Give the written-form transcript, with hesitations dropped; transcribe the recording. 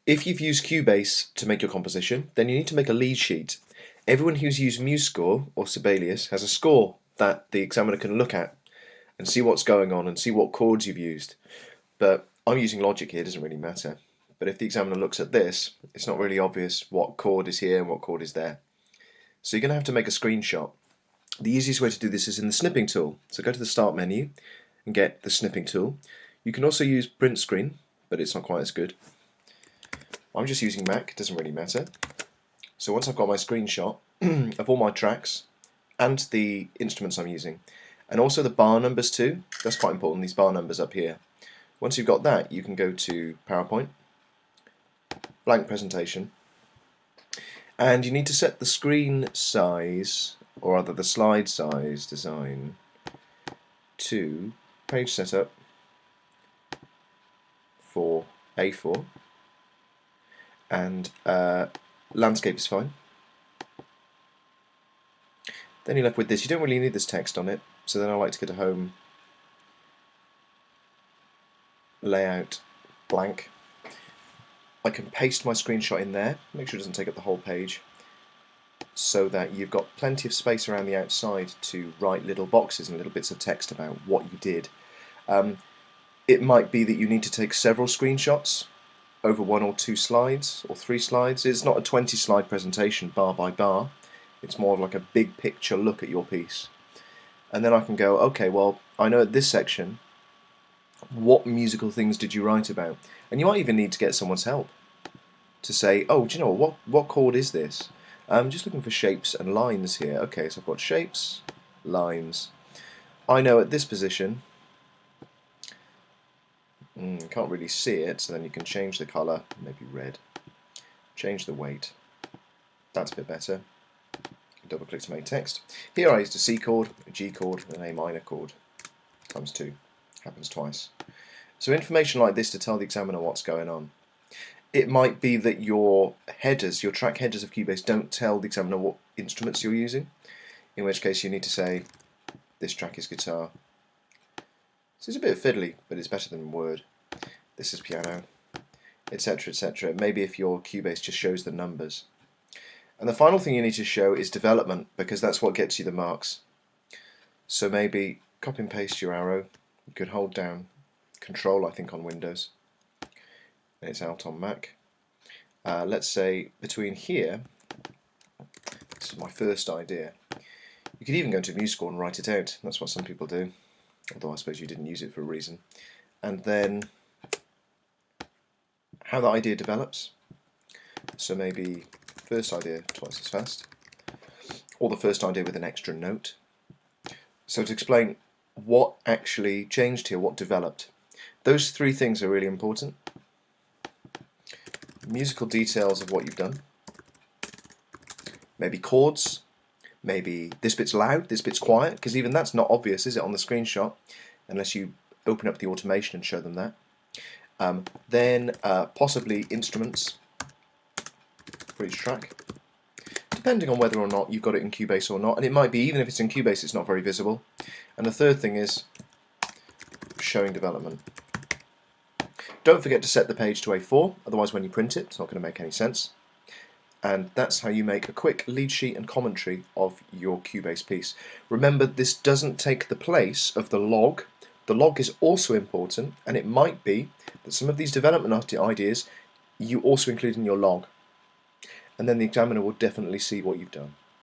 If you've used Cubase to make your composition, then you need to make a lead sheet. Everyone who's used MuseScore or Sibelius has a score that the examiner can look at and see what's going on and see what chords you've used. But I'm using Logic here, it doesn't really matter. But if the examiner looks at this, it's not really obvious what chord is here and what chord is there. So you're going to have to make a screenshot. The easiest way to do this is in the snipping tool. So go to the Start menu and get the snipping tool. You can also use print screen, but it's not quite as good. I'm just using Mac, it doesn't really matter. So once I've got my screenshot of all my tracks and the instruments I'm using, and also the bar numbers too, that's quite important, these bar numbers up here. Once you've got that, you can go to PowerPoint, blank presentation, and you need to set the screen size, or rather the slide size design, to page setup for A4, and landscape is fine. Then you're left with this. You don't really need this text on it, so then I like to go to Home, Layout, Blank. I can paste my screenshot in there, make sure it doesn't take up the whole page, so that you've got plenty of space around the outside to write little boxes and little bits of text about what you did. It might be that you need to take several screenshots over 1 or 2 slides or 3 slides. It's not a 20 slide presentation bar by bar, it's more of like a big picture look at your piece. And then I can go, okay, well, I know at this section, what musical things did you write about? And you might even need to get someone's help to say, oh, do you know what chord is this? I'm just looking for shapes and lines here. Okay, so I've got shapes, lines. I know at this position, can't really see it, so then you can change the colour, maybe red. Change the weight. That's a bit better. Double click to make text. Here I used a C chord, a G chord, and an A minor chord. Times 2. Happens twice. So information like this to tell the examiner what's going on. It might be that your headers, your track headers of Cubase don't tell the examiner what instruments you're using, in which case you need to say, this track is guitar. This is a bit fiddly, but it's better than Word. This is piano, etc, etc. Maybe if your Cubase just shows the numbers. And the final thing you need to show is development, because that's what gets you the marks. So maybe copy and paste your arrow. You could hold down Control, I think, on Windows, and it's out on Mac. Let's say between here, this is my first idea. You could even go into MuseScore and write it out. That's what some people do, although I suppose you didn't use it for a reason. And then how the idea develops. So maybe first idea twice as fast, or the first idea with an extra note. So to explain what actually changed here, what developed. Those 3 things are really important. Musical details of what you've done. Maybe chords. Maybe this bit's loud, this bit's quiet, because even that's not obvious, is it, on the screenshot, unless you open up the automation and show them that. Then possibly instruments for each track, depending on whether or not you've got it in Cubase or not, and it might be, even if it's in Cubase, it's not very visible. And the third thing is showing development. Don't forget to set the page to A4, otherwise when you print it, it's not going to make any sense. And that's how you make a quick lead sheet and commentary of your Cubase piece. Remember, this doesn't take the place of the log. The log is also important, and it might be that some of these development ideas you also include in your log. And then the examiner will definitely see what you've done.